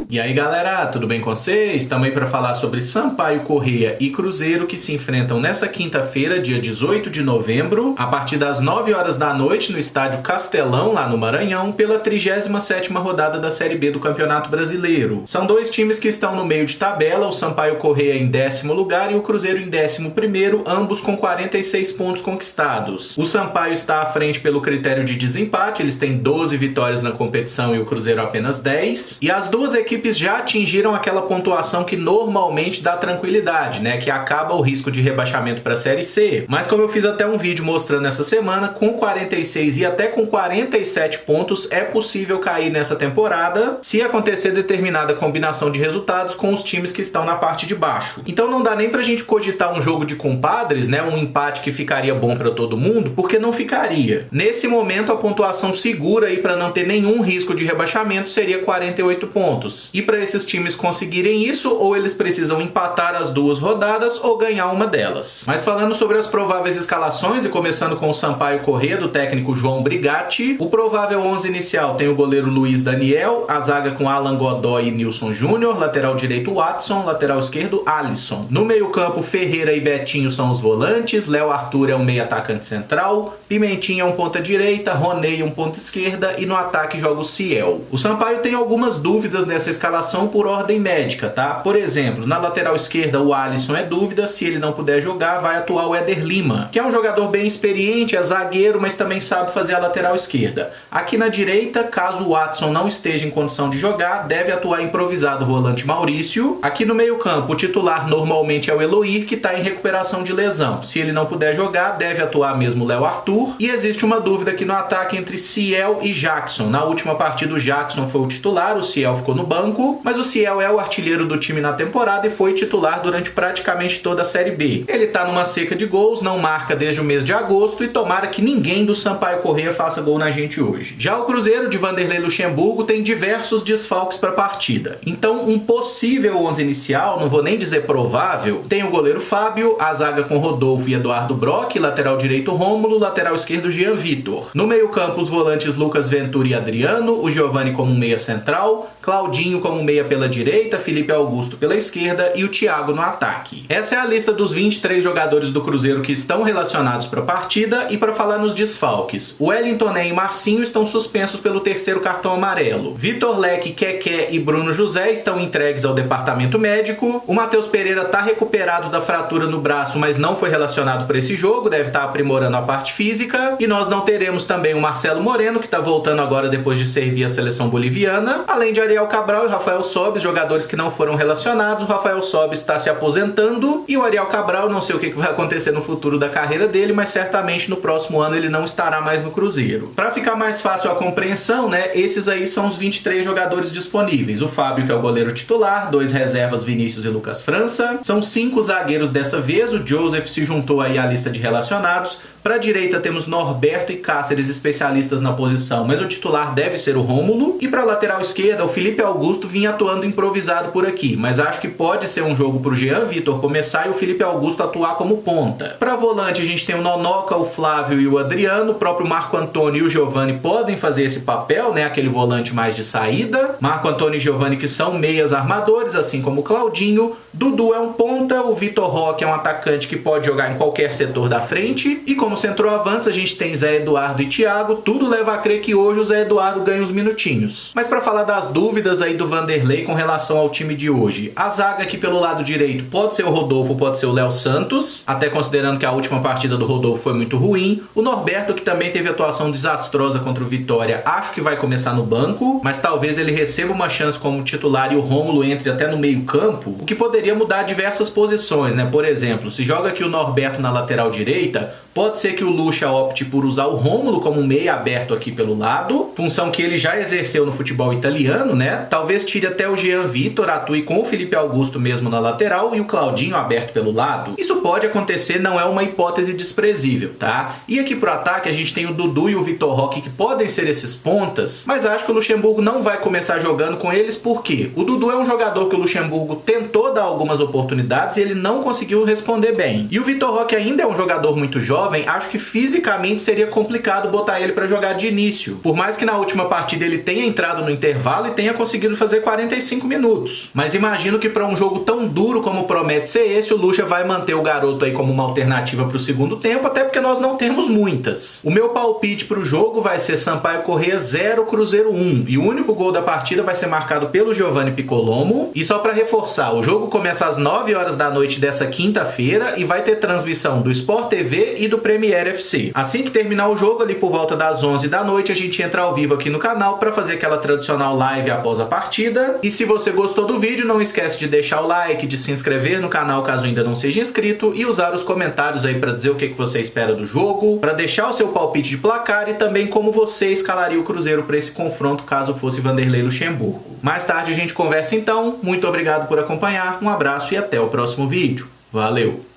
E aí galera, tudo bem com vocês? Estamos aí para falar sobre Sampaio Corrêa e Cruzeiro que se enfrentam nessa quinta-feira, dia 18 de novembro, a partir das 9 horas da noite no estádio Castelão, lá no Maranhão, pela 37ª rodada da Série B do Campeonato Brasileiro. São dois times que estão no meio de tabela, o Sampaio Corrêa em 10º lugar e o Cruzeiro em 11º, ambos com 46 pontos conquistados. O Sampaio está à frente pelo critério de desempate, eles têm 12 vitórias na competição e o Cruzeiro apenas 10, e as duas equipes já atingiram aquela pontuação que normalmente dá tranquilidade, né? Que acaba o risco de rebaixamento para a Série C. Mas como eu fiz até um vídeo mostrando essa semana, com 46 e até com 47 pontos é possível cair nessa temporada se acontecer determinada combinação de resultados com os times que estão na parte de baixo. Então não dá nem pra gente cogitar um jogo de compadres, né? Um empate que ficaria bom para todo mundo, porque não ficaria. Nesse momento a pontuação segura aí para não ter nenhum risco de rebaixamento seria 48 pontos. E para esses times conseguirem isso, ou eles precisam empatar as duas rodadas ou ganhar uma delas. Mas falando sobre as prováveis escalações, e começando com o Sampaio Corrêa, do técnico João Brigatti, o provável 11 inicial tem o goleiro Luiz Daniel, a zaga com Alan Godoy e Nilson Júnior, lateral direito Watson, lateral esquerdo Alisson. No meio campo, Ferreira e Betinho são os volantes, Léo Arthur é um meio atacante central, Pimentinha é um ponta direita, Roney um ponta esquerda e no ataque joga o Ciel. O Sampaio tem algumas dúvidas nessa escalação por ordem médica, tá? Por exemplo, na lateral esquerda o Alisson é dúvida, se ele não puder jogar vai atuar o Éder Lima, que é um jogador bem experiente, é zagueiro, mas também sabe fazer a lateral esquerda. Aqui na direita, caso o Watson não esteja em condição de jogar, deve atuar improvisado o volante Maurício. Aqui no meio campo, o titular normalmente é o Eloir, que está em recuperação de lesão. Se ele não puder jogar, deve atuar mesmo o Léo Arthur. E existe uma dúvida aqui no ataque entre Ciel e Jackson. Na última partida o Jackson foi o titular, o Ciel ficou no banco, mas o Ciel é o artilheiro do time na temporada e foi titular durante praticamente toda a Série B. Ele tá numa seca de gols, não marca desde o mês de agosto e tomara que ninguém do Sampaio Corrêa faça gol na gente hoje. Já o Cruzeiro de Vanderlei Luxemburgo tem diversos desfalques para a partida. Então um possível 11 inicial, não vou nem dizer provável, tem o goleiro Fábio, a zaga com Rodolfo e Eduardo Brock, lateral direito Rômulo, lateral esquerdo Jean Vitor. No meio campo os volantes Lucas Ventura e Adriano, o Giovani como meia central, Claudinho como meia pela direita, Felipe Augusto pela esquerda e o Thiago no ataque. Essa é a lista dos 23 jogadores do Cruzeiro que estão relacionados para a partida. E para falar nos desfalques, o Wellington Né e Marcinho estão suspensos pelo terceiro cartão amarelo. Vitor Leque, Keké e Bruno José estão entregues ao departamento médico. O Matheus Pereira está recuperado da fratura no braço, mas não foi relacionado para esse jogo, deve estar aprimorando a parte física. E nós não teremos também o Marcelo Moreno, que está voltando agora depois de servir a seleção boliviana, além de Ariel Cabral e Rafael Sobis, jogadores que não foram relacionados. O Rafael Sobis está se aposentando e o Ariel Cabral, não sei o que vai acontecer no futuro da carreira dele, mas certamente no próximo ano ele não estará mais no Cruzeiro. Para ficar mais fácil a compreensão, né, esses aí são os 23 jogadores disponíveis. O Fábio, que é o goleiro titular, 2 reservas, Vinícius e Lucas França. São 5 zagueiros dessa vez, o Joseph se juntou aí à lista de relacionados. Para a direita temos Norberto e Cáceres, especialistas na posição, mas o titular deve ser o Rômulo. E para a lateral esquerda, o Felipe Augusto vinha atuando improvisado por aqui, mas acho que pode ser um jogo para o Jean Vitor começar e o Felipe Augusto atuar como ponta. Para volante a gente tem o Nonoca, o Flávio e o Adriano. O próprio Marco Antônio e o Giovani podem fazer esse papel, né? Aquele volante mais de saída. Marco Antônio e Giovani que são meias armadores, assim como o Claudinho. Dudu é um ponta, o Vitor Roque é um atacante que pode jogar em qualquer setor da frente. E como centroavantes a gente tem Zé Eduardo e Thiago. Tudo leva a crer que hoje o Zé Eduardo ganha uns minutinhos. Mas para falar das dúvidas aí do Vanderlei com relação ao time de hoje, a zaga aqui pelo lado direito pode ser o Rodolfo, pode ser o Léo Santos, até considerando que a última partida do Rodolfo foi muito ruim. O Norberto, que também teve atuação desastrosa contra o Vitória, acho que vai começar no banco, mas talvez ele receba uma chance como titular e o Rômulo entre até no meio campo, o que poderia mudar diversas posições, né? Por exemplo, se joga aqui o Norberto na lateral direita, pode ser que o Lucha opte por usar o Rômulo como meia aberto aqui pelo lado, função que ele já exerceu no futebol italiano, né? Talvez tire até o Jean Vitor, atue com o Felipe Augusto mesmo na lateral e o Claudinho aberto pelo lado. Isso pode acontecer, não é uma hipótese desprezível, tá? E aqui pro ataque a gente tem o Dudu e o Vitor Roque, que podem ser esses pontas, mas acho que o Luxemburgo não vai começar jogando com eles, porque o Dudu é um jogador que o Luxemburgo tentou dar algumas oportunidades e ele não conseguiu responder bem. E o Vitor Roque ainda é um jogador muito jovem, acho que fisicamente seria complicado botar ele para jogar de início. Por mais que na última partida ele tenha entrado no intervalo e tenha conseguido fazer 45 minutos. Mas imagino que para um jogo tão duro como promete ser esse, o Lucha vai manter o garoto aí como uma alternativa para o segundo tempo, até porque nós não temos muitas. O meu palpite para o jogo vai ser Sampaio Corrêa 0, Cruzeiro 1. E o único gol da partida vai ser marcado pelo Giovanni Piccolomo. E só para reforçar, o jogo começa às 9 horas da noite dessa quinta-feira e vai ter transmissão do Sport TV e do Premier FC. Assim que terminar o jogo, ali por volta das 11 da noite, a gente entra ao vivo aqui no canal para fazer aquela tradicional live após a partida. E se você gostou do vídeo, não esquece de deixar o like, de se inscrever no canal caso ainda não seja inscrito e usar os comentários aí para dizer o que você espera do jogo, para deixar o seu palpite de placar e também como você escalaria o Cruzeiro para esse confronto caso fosse Vanderlei Luxemburgo. Mais tarde a gente conversa então. Muito obrigado por acompanhar, um abraço e até o próximo vídeo. Valeu!